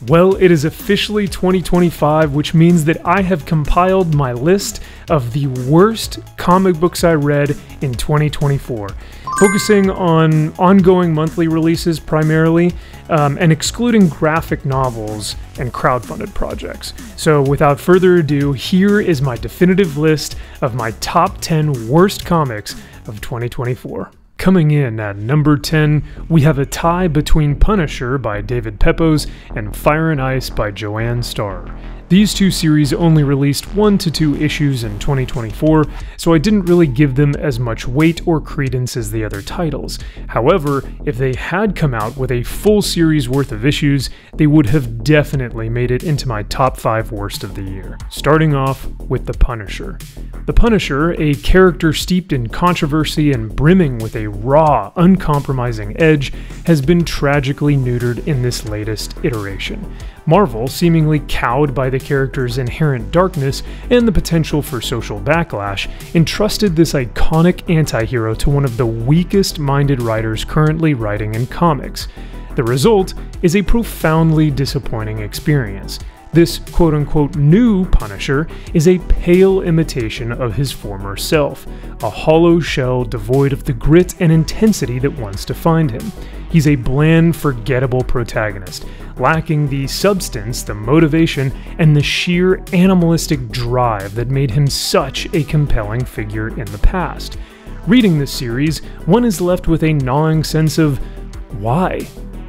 Well, it is officially 2025, which means that I have compiled my list of the worst comic books I read in 2024, focusing on ongoing monthly releases primarily, and excluding graphic novels and crowdfunded projects. So without further ado, here is my definitive list of my top 10 worst comics of 2024. Coming in at number 10, we have a tie between Punisher by David Pepose and Fire and Ice by Joanne Starr. These two series only released 1 to 2 issues in 2024, so I didn't really give them as much weight or credence as the other titles. However, if they had come out with a full series worth of issues, they would have definitely made it into my top 5 worst of the year. Starting off with The Punisher. The Punisher, a character steeped in controversy and brimming with a raw, uncompromising edge, has been tragically neutered in this latest iteration. Marvel, seemingly cowed by the character's inherent darkness and the potential for social backlash, entrusted this iconic anti-hero to one of the weakest-minded writers currently writing in comics. The result is a profoundly disappointing experience. This quote-unquote new Punisher is a pale imitation of his former self, a hollow shell devoid of the grit and intensity that once defined him. He's a bland, forgettable protagonist, lacking the substance, the motivation, and the sheer animalistic drive that made him such a compelling figure in the past. Reading this series, one is left with a gnawing sense of, why?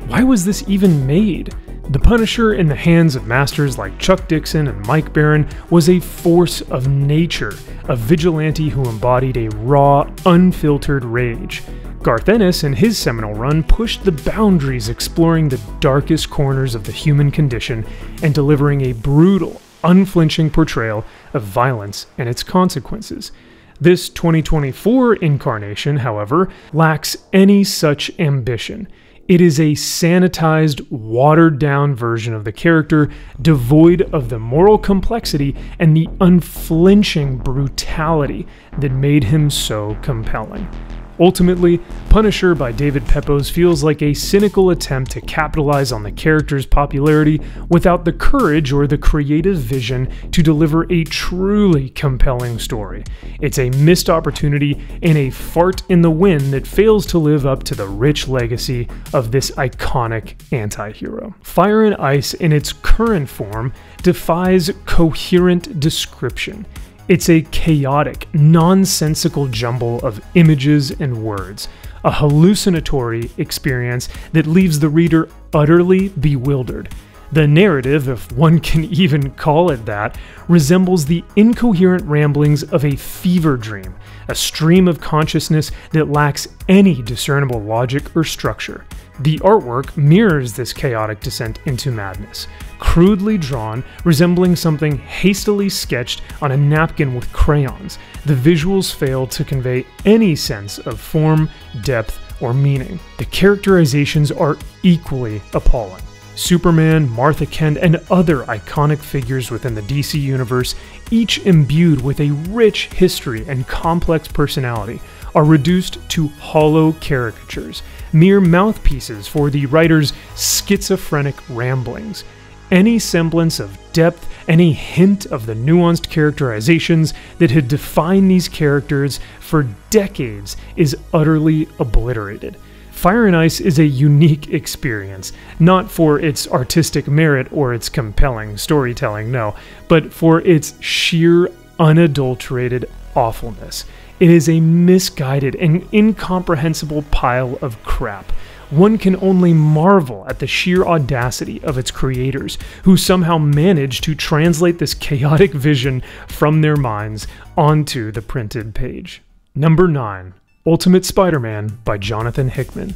Why was this even made? The Punisher in the hands of masters like Chuck Dixon and Mike Baron was a force of nature, a vigilante who embodied a raw, unfiltered rage. Garth Ennis in his seminal run pushed the boundaries, exploring the darkest corners of the human condition and delivering a brutal, unflinching portrayal of violence and its consequences. This 2024 incarnation, however, lacks any such ambition. It is a sanitized, watered-down version of the character, devoid of the moral complexity and the unflinching brutality that made him so compelling. Ultimately, Punisher by David Pepose feels like a cynical attempt to capitalize on the character's popularity without the courage or the creative vision to deliver a truly compelling story. It's a missed opportunity and a fart in the wind that fails to live up to the rich legacy of this iconic anti-hero. Fire and Ice in its current form defies coherent description. It's a chaotic, nonsensical jumble of images and words, a hallucinatory experience that leaves the reader utterly bewildered. The narrative, if one can even call it that, resembles the incoherent ramblings of a fever dream, a stream of consciousness that lacks any discernible logic or structure. The artwork mirrors this chaotic descent into madness, crudely drawn, resembling something hastily sketched on a napkin with crayons. The visuals fail to convey any sense of form, depth, or meaning. The characterizations are equally appalling. Superman, Martha Kent, and other iconic figures within the DC universe, each imbued with a rich history and complex personality, are reduced to hollow caricatures, mere mouthpieces for the writer's schizophrenic ramblings. Any semblance of depth, any hint of the nuanced characterizations that had defined these characters for decades is utterly obliterated. Fire and Ice is a unique experience, not for its artistic merit or its compelling storytelling, no, but for its sheer, unadulterated awfulness. It is a misguided and incomprehensible pile of crap. One can only marvel at the sheer audacity of its creators, who somehow managed to translate this chaotic vision from their minds onto the printed page. Number 9. Ultimate Spider-Man by Jonathan Hickman.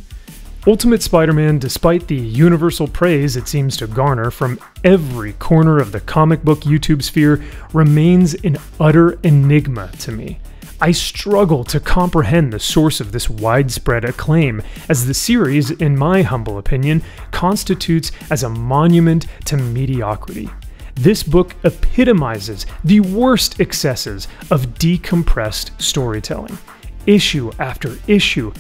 Ultimate Spider-Man, despite the universal praise it seems to garner from every corner of the comic book YouTube sphere, remains an utter enigma to me. I struggle to comprehend the source of this widespread acclaim, as the series, in my humble opinion, constitutes as a monument to mediocrity. This book epitomizes the worst excesses of decompressed storytelling. Issue after issue,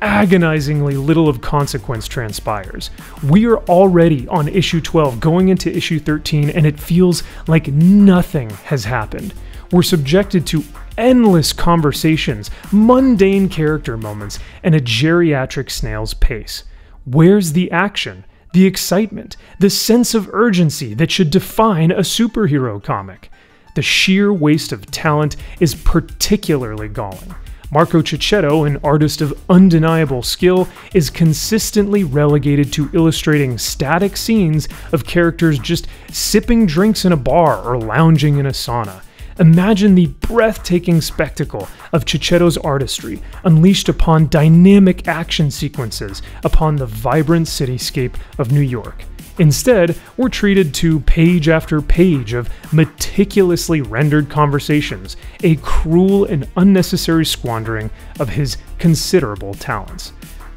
agonizingly little of consequence transpires. We are already on issue 12 going into issue 13 and it feels like nothing has happened. We're subjected to endless conversations, mundane character moments, and a geriatric snail's pace. Where's the action, the excitement, the sense of urgency that should define a superhero comic? The sheer waste of talent is particularly galling. Marco Cicchetto, an artist of undeniable skill, is consistently relegated to illustrating static scenes of characters just sipping drinks in a bar or lounging in a sauna. Imagine the breathtaking spectacle of Cicchetto's artistry unleashed upon dynamic action sequences upon the vibrant cityscape of New York. Instead, we're treated to page after page of meticulously rendered conversations, a cruel and unnecessary squandering of his considerable talents.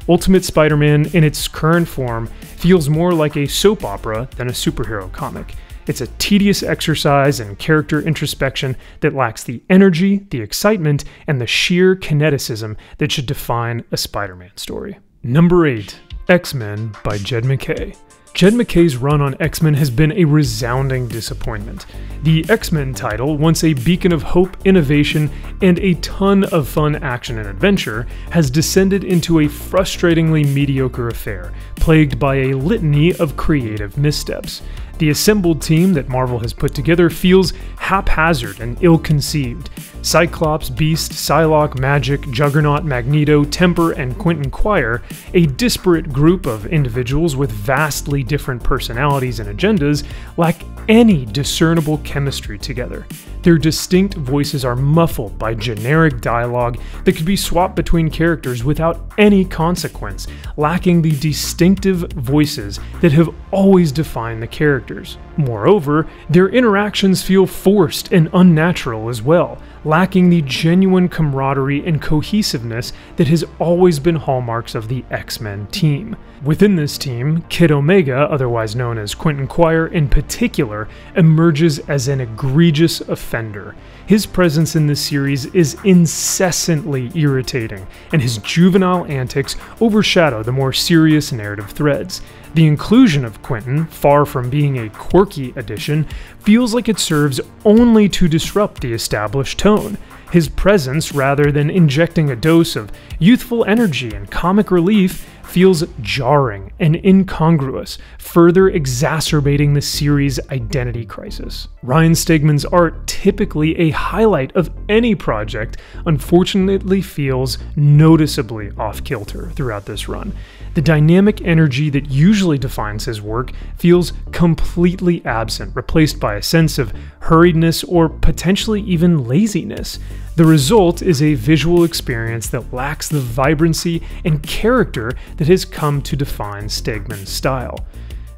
Ultimate Spider-Man, in its current form, feels more like a soap opera than a superhero comic. It's a tedious exercise in character introspection that lacks the energy, the excitement, and the sheer kineticism that should define a Spider-Man story. Number 8. X-Men by Jed MacKay. Jed MacKay's run on X-Men has been a resounding disappointment. The X-Men title, once a beacon of hope, innovation, and a ton of fun action and adventure, has descended into a frustratingly mediocre affair, plagued by a litany of creative missteps. The assembled team that Marvel has put together feels haphazard and ill-conceived. Cyclops, Beast, Psylocke, Magic, Juggernaut, Magneto, Temper, and Quentin Quire, a disparate group of individuals with vastly different personalities and agendas, lack any discernible chemistry together. Their distinct voices are muffled by generic dialogue that could be swapped between characters without any consequence, lacking the distinctive voices that have always defined the characters. Moreover, their interactions feel forced and unnatural as well, lacking the genuine camaraderie and cohesiveness that has always been hallmarks of the X-Men team. Within this team, Kid Omega, otherwise known as Quentin Quire in particular, emerges as an egregious offender. His presence in this series is incessantly irritating, and his juvenile antics overshadow the more serious narrative threads. The inclusion of Quentin, far from being a quirky addition, feels like it serves only to disrupt the established tone. His presence, rather than injecting a dose of youthful energy and comic relief, feels jarring and incongruous, further exacerbating the series' identity crisis. Ryan Stegman's art, typically a highlight of any project, unfortunately feels noticeably off-kilter throughout this run. The dynamic energy that usually defines his work feels completely absent, replaced by a sense of hurriedness or potentially even laziness. The result is a visual experience that lacks the vibrancy and character that has come to define Stegman's style.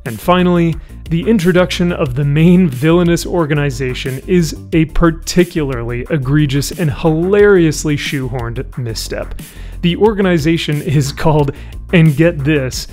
And finally, the introduction of the main villainous organization is a particularly egregious and hilariously shoehorned misstep. The organization is called, and get this,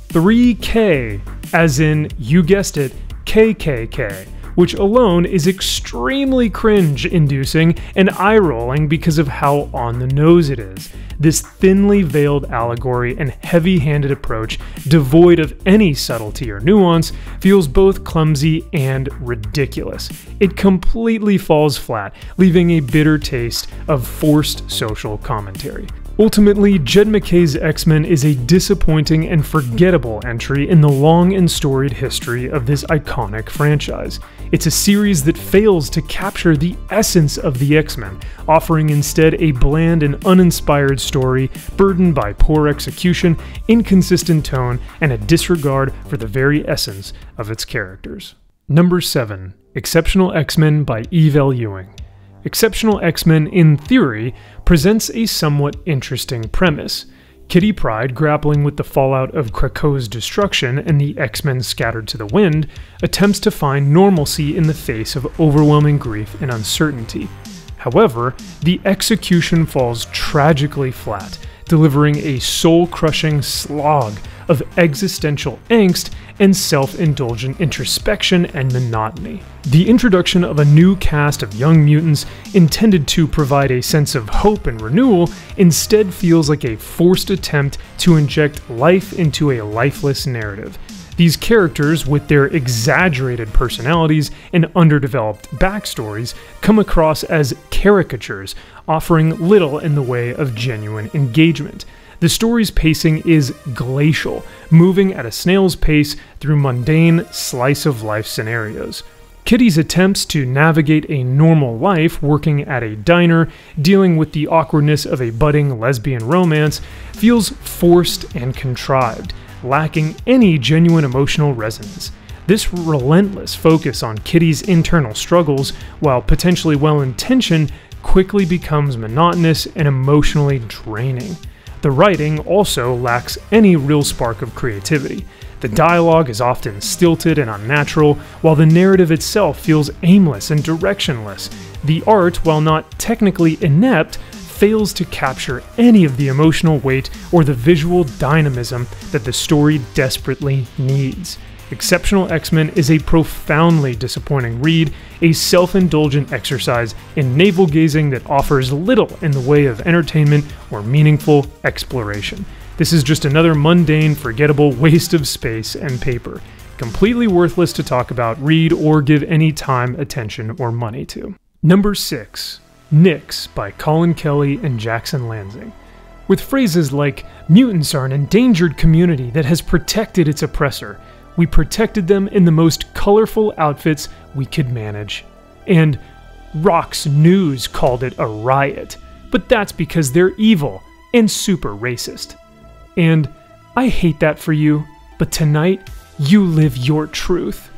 3K, as in, you guessed it, KKK, which alone is extremely cringe-inducing and eye-rolling because of how on the nose it is. This thinly veiled allegory and heavy-handed approach, devoid of any subtlety or nuance, feels both clumsy and ridiculous. It completely falls flat, leaving a bitter taste of forced social commentary. Ultimately, Jed MacKay's X-Men is a disappointing and forgettable entry in the long and storied history of this iconic franchise. It's a series that fails to capture the essence of the X-Men, offering instead a bland and uninspired story burdened by poor execution, inconsistent tone, and a disregard for the very essence of its characters. Number 7. Exceptional X-Men by Eve L. Ewing. Exceptional X-Men, in theory, presents a somewhat interesting premise. Kitty Pryde, grappling with the fallout of Krakoa's destruction and the X-Men scattered to the wind, attempts to find normalcy in the face of overwhelming grief and uncertainty. However, the execution falls tragically flat, delivering a soul-crushing slog of existential angst and self-indulgent introspection and monotony. The introduction of a new cast of young mutants intended to provide a sense of hope and renewal instead feels like a forced attempt to inject life into a lifeless narrative. These characters, with their exaggerated personalities and underdeveloped backstories, come across as caricatures, offering little in the way of genuine engagement. The story's pacing is glacial, moving at a snail's pace through mundane, slice-of-life scenarios. Kitty's attempts to navigate a normal life working at a diner, dealing with the awkwardness of a budding lesbian romance, feels forced and contrived, lacking any genuine emotional resonance. This relentless focus on Kitty's internal struggles, while potentially well-intentioned, quickly becomes monotonous and emotionally draining. The writing also lacks any real spark of creativity. The dialogue is often stilted and unnatural, while the narrative itself feels aimless and directionless. The art, while not technically inept, fails to capture any of the emotional weight or the visual dynamism that the story desperately needs. Exceptional X-Men is a profoundly disappointing read, a self-indulgent exercise in navel-gazing that offers little in the way of entertainment or meaningful exploration. This is just another mundane, forgettable waste of space and paper, completely worthless to talk about, read, or give any time, attention, or money to. Number 6. Nyx by Colin Kelly and Jackson Lansing. With phrases like, "Mutants are an endangered community that has protected its oppressor. We protected them in the most colorful outfits we could manage." And Rock's News called it a riot, but that's because they're evil and super racist. And I hate that for you, but tonight you live your truth.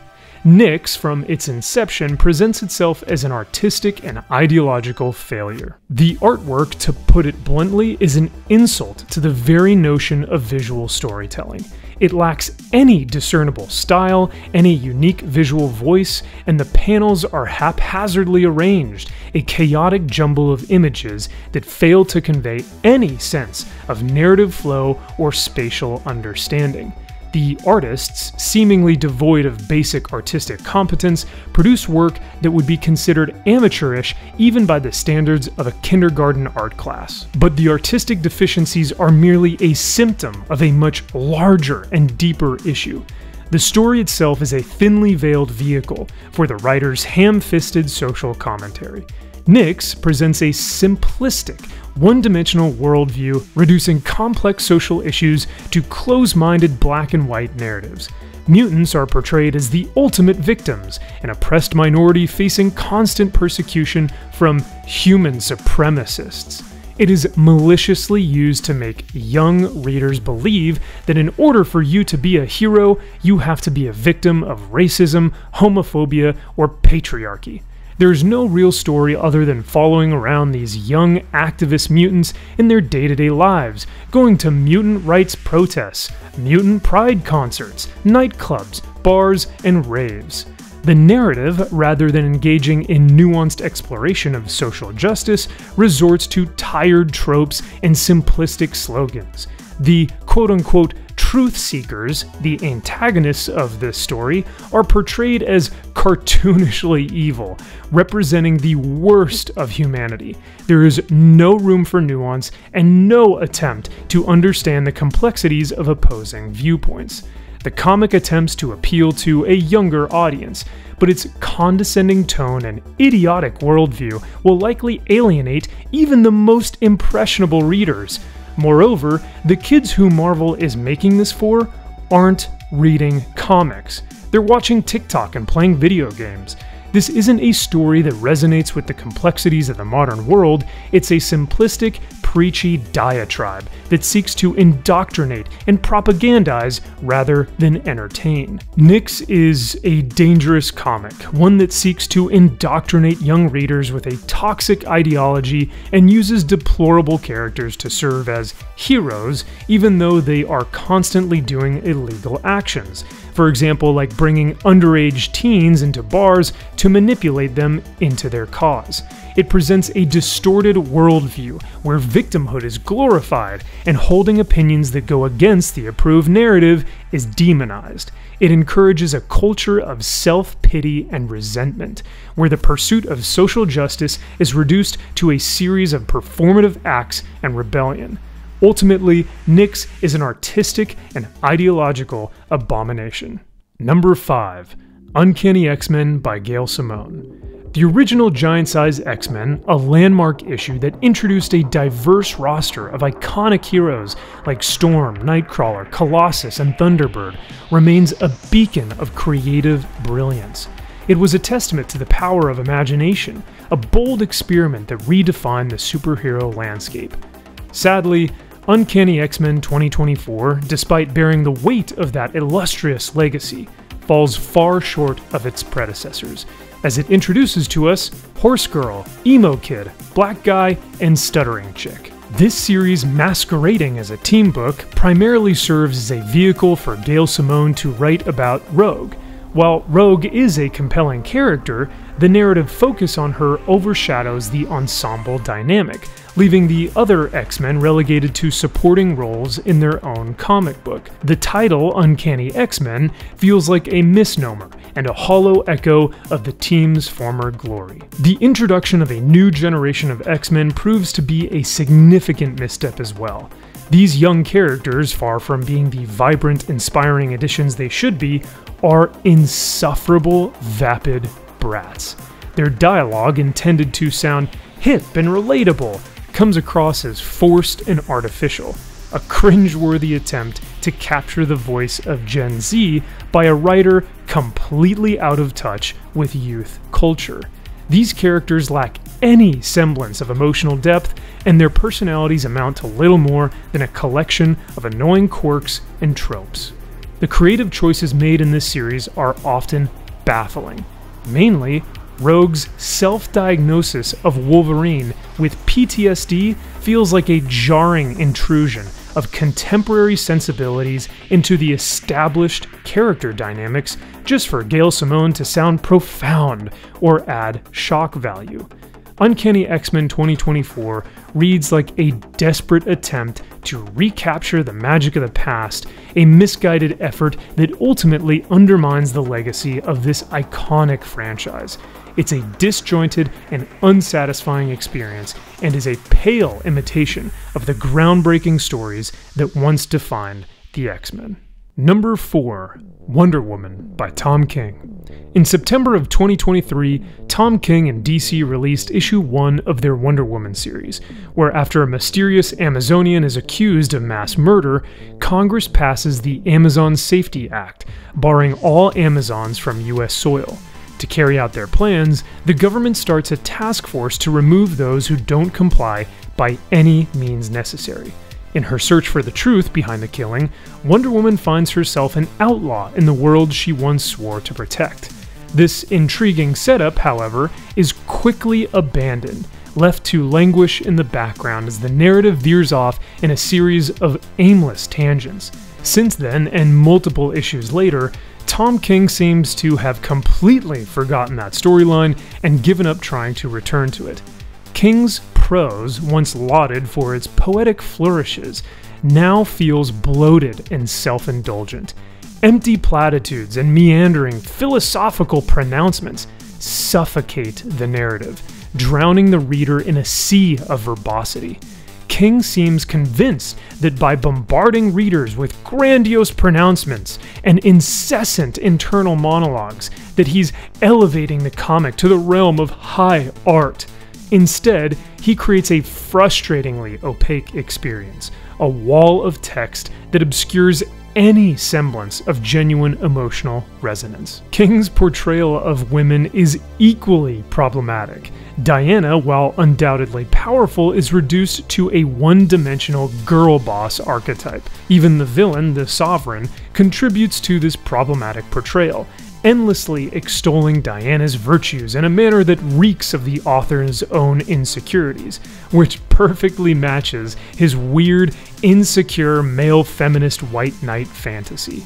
Nyx, from its inception, presents itself as an artistic and ideological failure. The artwork, to put it bluntly, is an insult to the very notion of visual storytelling. It lacks any discernible style, any unique visual voice, and the panels are haphazardly arranged, a chaotic jumble of images that fail to convey any sense of narrative flow or spatial understanding. The artists, seemingly devoid of basic artistic competence, produce work that would be considered amateurish even by the standards of a kindergarten art class. But the artistic deficiencies are merely a symptom of a much larger and deeper issue. The story itself is a thinly veiled vehicle for the writer's ham-fisted social commentary. Nyx presents a simplistic, one-dimensional worldview, reducing complex social issues to close-minded black and white narratives. Mutants are portrayed as the ultimate victims, an oppressed minority facing constant persecution from human supremacists. It is maliciously used to make young readers believe that in order for you to be a hero, you have to be a victim of racism, homophobia, or patriarchy. There's no real story other than following around these young activist mutants in their day-to-day lives, going to mutant rights protests, mutant pride concerts, nightclubs, bars, and raves. The narrative, rather than engaging in nuanced exploration of social justice, resorts to tired tropes and simplistic slogans. The quote-unquote truth seekers, the antagonists of this story, are portrayed as cartoonishly evil, representing the worst of humanity. There is no room for nuance and no attempt to understand the complexities of opposing viewpoints. The comic attempts to appeal to a younger audience, but its condescending tone and idiotic worldview will likely alienate even the most impressionable readers. Moreover, the kids who Marvel is making this for aren't reading comics. They're watching TikTok and playing video games. This isn't a story that resonates with the complexities of the modern world, it's a simplistic, preachy diatribe that seeks to indoctrinate and propagandize rather than entertain. Nyx is a dangerous comic, one that seeks to indoctrinate young readers with a toxic ideology and uses deplorable characters to serve as heroes, even though they are constantly doing illegal actions. For example, like bringing underage teens into bars to manipulate them into their cause. It presents a distorted worldview where victimhood is glorified and holding opinions that go against the approved narrative is demonized. it encourages a culture of self-pity and resentment, where the pursuit of social justice is reduced to a series of performative acts and rebellion. Ultimately, Nyx is an artistic and ideological abomination. Number 5. Uncanny X-Men by Gail Simone. The original Giant-Size X-Men, a landmark issue that introduced a diverse roster of iconic heroes like Storm, Nightcrawler, Colossus, and Thunderbird, remains a beacon of creative brilliance. It was a testament to the power of imagination, a bold experiment that redefined the superhero landscape. Sadly, Uncanny X-Men 2024, despite bearing the weight of that illustrious legacy, falls far short of its predecessors, as it introduces to us Horse Girl, Emo Kid, Black Guy, and Stuttering Chick. This series, masquerading as a team book, primarily serves as a vehicle for Gail Simone to write about Rogue. While Rogue is a compelling character, the narrative focus on her overshadows the ensemble dynamic, leaving the other X-Men relegated to supporting roles in their own comic book. The title, Uncanny X-Men, feels like a misnomer and a hollow echo of the team's former glory. The introduction of a new generation of X-Men proves to be a significant misstep as well. These young characters, far from being the vibrant, inspiring additions they should be, are insufferable, vapid brats. Their dialogue, intended to sound hip and relatable, comes across as forced and artificial, a cringeworthy attempt to capture the voice of Gen Z by a writer completely out of touch with youth culture. These characters lack any semblance of emotional depth, and their personalities amount to little more than a collection of annoying quirks and tropes. The creative choices made in this series are often baffling. Mainly, Rogue's self-diagnosis of Wolverine with PTSD feels like a jarring intrusion of contemporary sensibilities into the established character dynamics just for Gail Simone to sound profound or add shock value. Uncanny X-Men 2024 reads like a desperate attempt to recapture the magic of the past, a misguided effort that ultimately undermines the legacy of this iconic franchise. It's a disjointed and unsatisfying experience, and is a pale imitation of the groundbreaking stories that once defined the X-Men. Number 4. Wonder Woman by Tom King. In September of 2023, Tom King and DC released issue 1 of their Wonder Woman series, where after a mysterious Amazonian is accused of mass murder, Congress passes the Amazon Safety Act, barring all Amazons from US soil. To carry out their plans, the government starts a task force to remove those who don't comply by any means necessary. In her search for the truth behind the killing, Wonder Woman finds herself an outlaw in the world she once swore to protect. This intriguing setup, however, is quickly abandoned, left to languish in the background as the narrative veers off in a series of aimless tangents. Since then, and multiple issues later, Tom King seems to have completely forgotten that storyline and given up trying to return to it. King's prose, once lauded for its poetic flourishes, now feels bloated and self-indulgent. Empty platitudes and meandering philosophical pronouncements suffocate the narrative, drowning the reader in a sea of verbosity. King seems convinced that by bombarding readers with grandiose pronouncements and incessant internal monologues, that he's elevating the comic to the realm of high art. Instead, he creates a frustratingly opaque experience, a wall of text that obscures any semblance of genuine emotional resonance. King's portrayal of women is equally problematic. Diana, while undoubtedly powerful, is reduced to a one-dimensional girl boss archetype. Even the villain, the Sovereign, contributes to this problematic portrayal, endlessly extolling Diana's virtues in a manner that reeks of the author's own insecurities, which perfectly matches his weird, insecure, male feminist white knight fantasy.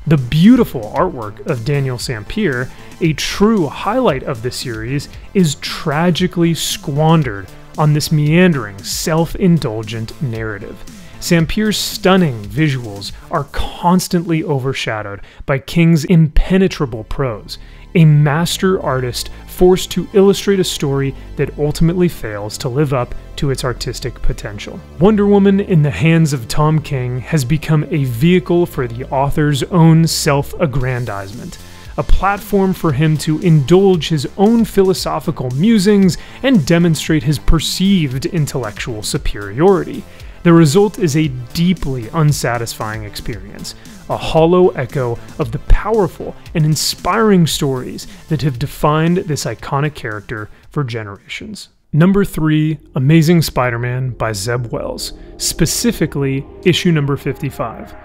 The beautiful artwork of Daniel Sampere, a true highlight of the series, is tragically squandered on this meandering, self-indulgent narrative. Sampier's stunning visuals are constantly overshadowed by King's impenetrable prose, a master artist forced to illustrate a story that ultimately fails to live up to its artistic potential. Wonder Woman in the hands of Tom King has become a vehicle for the author's own self-aggrandizement, a platform for him to indulge his own philosophical musings and demonstrate his perceived intellectual superiority. The result is a deeply unsatisfying experience, a hollow echo of the powerful and inspiring stories that have defined this iconic character for generations. Number 3, Amazing Spider-Man by Zeb Wells, specifically issue number 55.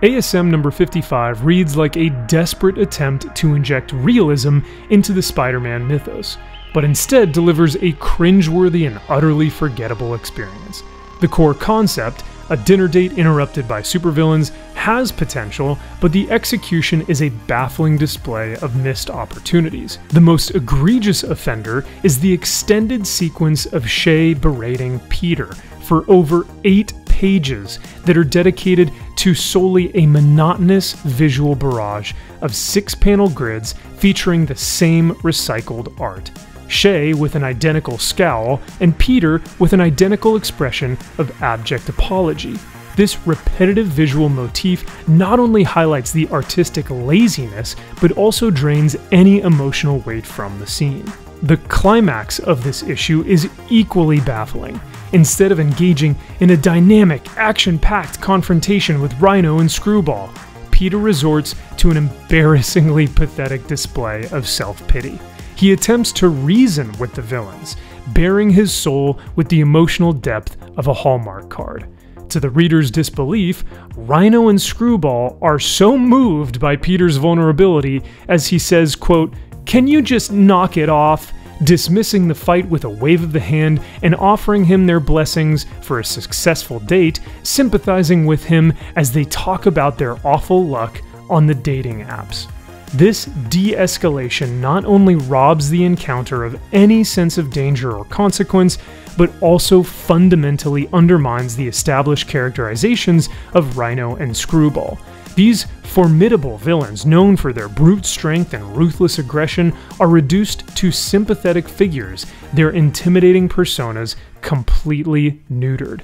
ASM number 55 reads like a desperate attempt to inject realism into the Spider-Man mythos, but instead delivers a cringeworthy and utterly forgettable experience. The core concept, a dinner date interrupted by supervillains, has potential, but the execution is a baffling display of missed opportunities. The most egregious offender is the extended sequence of Shay berating Peter for over 8 pages that are dedicated to solely a monotonous visual barrage of 6-panel grids featuring the same recycled art. Shay with an identical scowl, and Peter with an identical expression of abject apology. This repetitive visual motif not only highlights the artistic laziness, but also drains any emotional weight from the scene. The climax of this issue is equally baffling. Instead of engaging in a dynamic, action-packed confrontation with Rhino and Screwball, Peter resorts to an embarrassingly pathetic display of self-pity. He attempts to reason with the villains, bearing his soul with the emotional depth of a Hallmark card. To the reader's disbelief, Rhino and Screwball are so moved by Peter's vulnerability as he says, quote, "Can you just knock it off?" dismissing the fight with a wave of the hand and offering him their blessings for a successful date, sympathizing with him as they talk about their awful luck on the dating apps. This de-escalation not only robs the encounter of any sense of danger or consequence, but also fundamentally undermines the established characterizations of Rhino and Screwball. These formidable villains, known for their brute strength and ruthless aggression, are reduced to sympathetic figures, their intimidating personas completely neutered.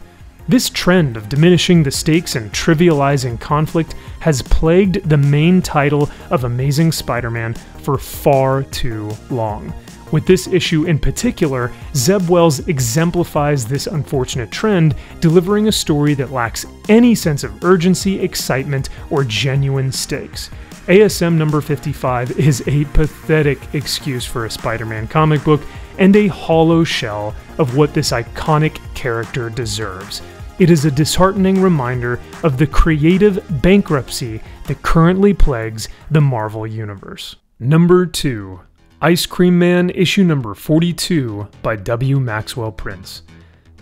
This trend of diminishing the stakes and trivializing conflict has plagued the main title of Amazing Spider-Man for far too long. With this issue in particular, Zeb Wells exemplifies this unfortunate trend, delivering a story that lacks any sense of urgency, excitement, or genuine stakes. ASM number 55 is a pathetic excuse for a Spider-Man comic book and a hollow shell of what this iconic character deserves. It is a disheartening reminder of the creative bankruptcy that currently plagues the Marvel Universe. Number 2. Ice Cream Man issue number 42 by W. Maxwell Prince.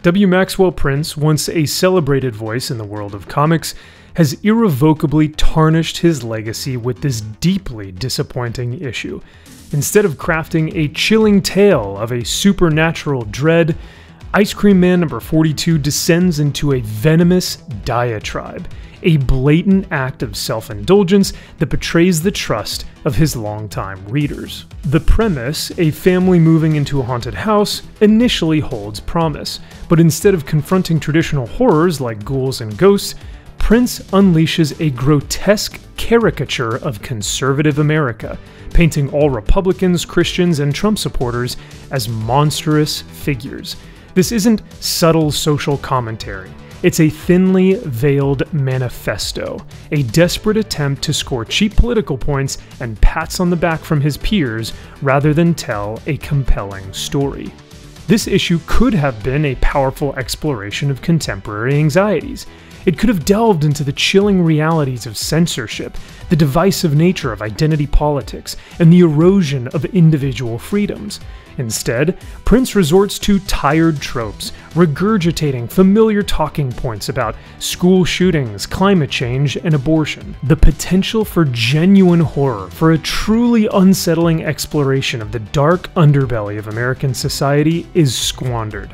W. Maxwell Prince, once a celebrated voice in the world of comics, has irrevocably tarnished his legacy with this deeply disappointing issue. Instead of crafting a chilling tale of a supernatural dread, Ice Cream Man number 42 descends into a venomous diatribe, a blatant act of self-indulgence that betrays the trust of his longtime readers. The premise, a family moving into a haunted house, initially holds promise, but instead of confronting traditional horrors like ghouls and ghosts, Prince unleashes a grotesque caricature of conservative America, painting all Republicans, Christians, and Trump supporters as monstrous figures. This isn't subtle social commentary. It's a thinly veiled manifesto, a desperate attempt to score cheap political points and pats on the back from his peers rather than tell a compelling story. This issue could have been a powerful exploration of contemporary anxieties. It could have delved into the chilling realities of censorship, the divisive nature of identity politics, and the erosion of individual freedoms. Instead, Prince resorts to tired tropes, regurgitating familiar talking points about school shootings, climate change, and abortion. The potential for genuine horror, for a truly unsettling exploration of the dark underbelly of American society, is squandered.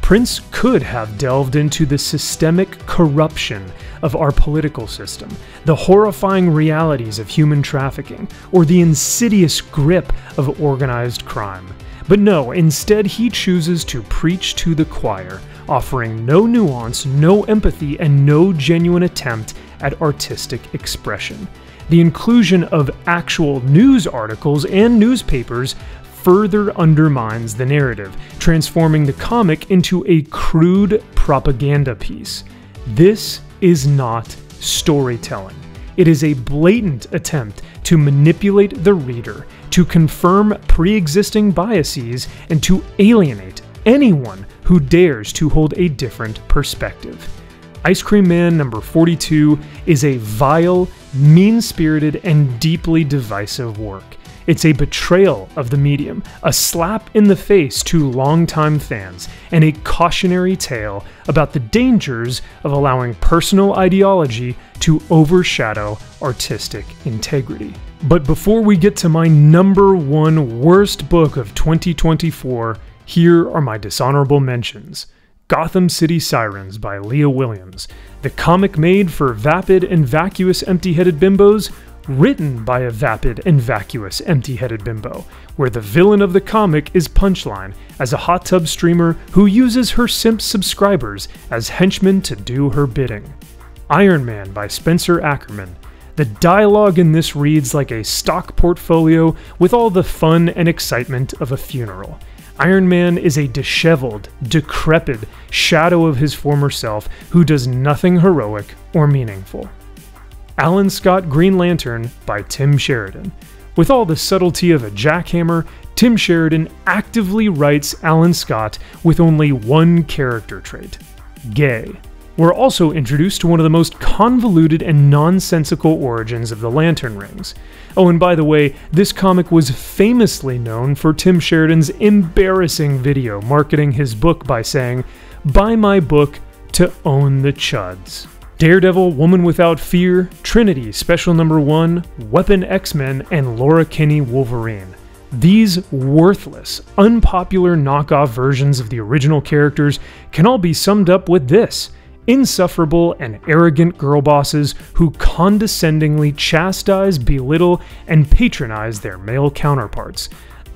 Prince could have delved into the systemic corruption of our political system, the horrifying realities of human trafficking, or the insidious grip of organized crime. But no, instead he chooses to preach to the choir, offering no nuance, no empathy, and no genuine attempt at artistic expression. The inclusion of actual news articles and newspapers further undermines the narrative, transforming the comic into a crude propaganda piece. This is not storytelling. It is a blatant attempt to manipulate the reader, to confirm pre-existing biases, and to alienate anyone who dares to hold a different perspective. Ice Cream Man number 42 is a vile, mean-spirited, and deeply divisive work. It's a betrayal of the medium, a slap in the face to longtime fans, and a cautionary tale about the dangers of allowing personal ideology to overshadow artistic integrity. But before we get to my number one worst book of 2024, here are my dishonorable mentions. Gotham City Sirens by Leah Williams, the comic made for vapid and vacuous empty-headed bimbos, written by a vapid and vacuous empty-headed bimbo, where the villain of the comic is Punchline, as a hot tub streamer who uses her simp subscribers as henchmen to do her bidding. Iron Man by Spencer Ackerman. The dialogue in this reads like a stock portfolio with all the fun and excitement of a funeral. Iron Man is a disheveled, decrepit shadow of his former self who does nothing heroic or meaningful. Alan Scott Green Lantern by Tim Sheridan. With all the subtlety of a jackhammer, Tim Sheridan actively writes Alan Scott with only one character trait: gay. We're also introduced to one of the most convoluted and nonsensical origins of the Lantern Rings. Oh, and by the way, this comic was famously known for Tim Sheridan's embarrassing video marketing his book by saying, "Buy my book to own the chuds." Daredevil, Woman Without Fear, Trinity Special Number 1, Weapon X-Men, and Laura Kinney Wolverine. These worthless, unpopular knockoff versions of the original characters can all be summed up with this: insufferable and arrogant girl bosses who condescendingly chastise, belittle, and patronize their male counterparts.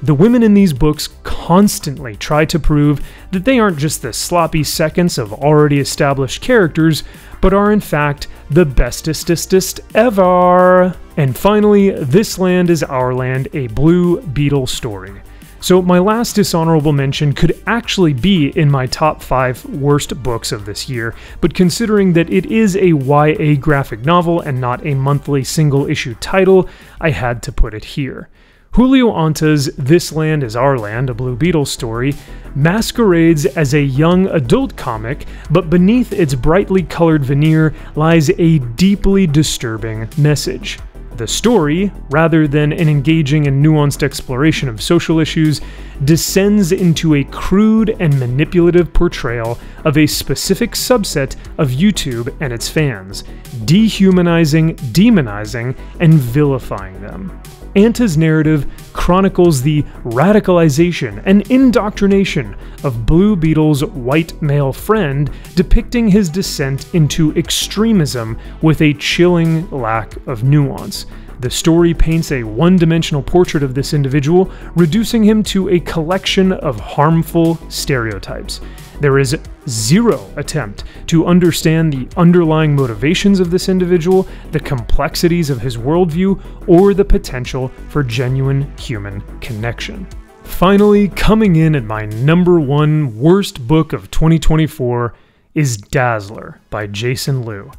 The women in these books constantly try to prove that they aren't just the sloppy seconds of already established characters, but are in fact the bestestest ever. And finally, This Land Is Our Land, a Blue Beetle story. So my last dishonorable mention could actually be in my top 5 worst books of this year, but considering that it is a YA graphic novel and not a monthly single-issue title, I had to put it here. Julio Anta's This Land Is Our Land, a Blue Beetle story, masquerades as a young adult comic, but beneath its brightly colored veneer lies a deeply disturbing message. The story, rather than an engaging and nuanced exploration of social issues, descends into a crude and manipulative portrayal of a specific subset of YouTube and its fans, dehumanizing, demonizing, and vilifying them. Anta's narrative chronicles the radicalization and indoctrination of Blue Beetle's white male friend, depicting his descent into extremism with a chilling lack of nuance. The story paints a one-dimensional portrait of this individual, reducing him to a collection of harmful stereotypes. There is zero attempt to understand the underlying motivations of this individual, the complexities of his worldview, or the potential for genuine human connection. Finally, coming in at my number 1 worst book of 2024 is Dazzler by Jason Liu.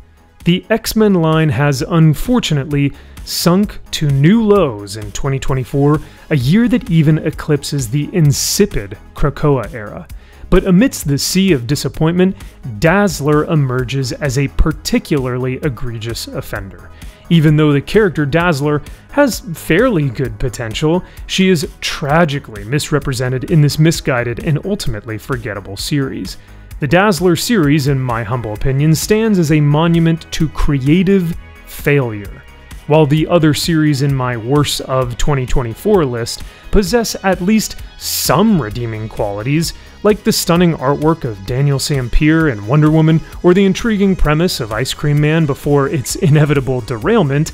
The X-Men line has unfortunately sunk to new lows in 2024, a year that even eclipses the insipid Krakoa era. But amidst the sea of disappointment, Dazzler emerges as a particularly egregious offender. Even though the character Dazzler has fairly good potential, she is tragically misrepresented in this misguided and ultimately forgettable series. The Dazzler series, in my humble opinion, stands as a monument to creative failure. While the other series in my worst of 2024 list possess at least some redeeming qualities, Like the stunning artwork of Daniel Sampier and Wonder Woman, or the intriguing premise of Ice Cream Man before its inevitable derailment,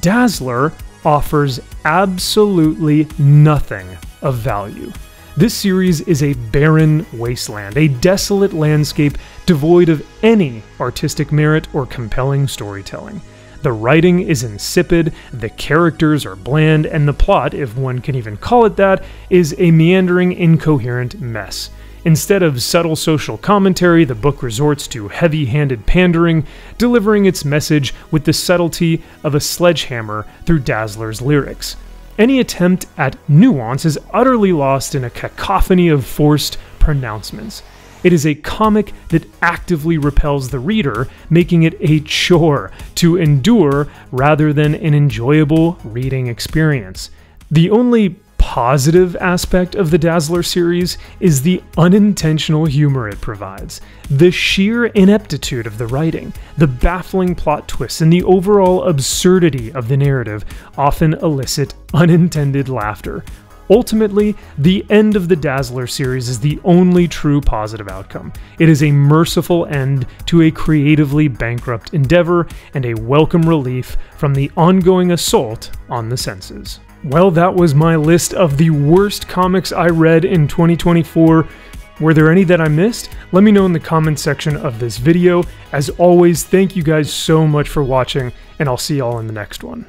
Dazzler offers absolutely nothing of value. This series is a barren wasteland, a desolate landscape devoid of any artistic merit or compelling storytelling. The writing is insipid, the characters are bland, and the plot, if one can even call it that, is a meandering, incoherent mess. Instead of subtle social commentary, the book resorts to heavy-handed pandering, delivering its message with the subtlety of a sledgehammer through Dazzler's lyrics. Any attempt at nuance is utterly lost in a cacophony of forced pronouncements. It is a comic that actively repels the reader, making it a chore to endure rather than an enjoyable reading experience. The only positive aspect of the Dazzler series is the unintentional humor it provides. The sheer ineptitude of the writing, the baffling plot twists, and the overall absurdity of the narrative often elicit unintended laughter. Ultimately, the end of the Dazzler series is the only true positive outcome. It is a merciful end to a creatively bankrupt endeavor and a welcome relief from the ongoing assault on the senses. Well, that was my list of the worst comics I read in 2024. Were there any that I missed? Let me know in the comments section of this video. As always, thank you guys so much for watching, and I'll see y'all in the next one.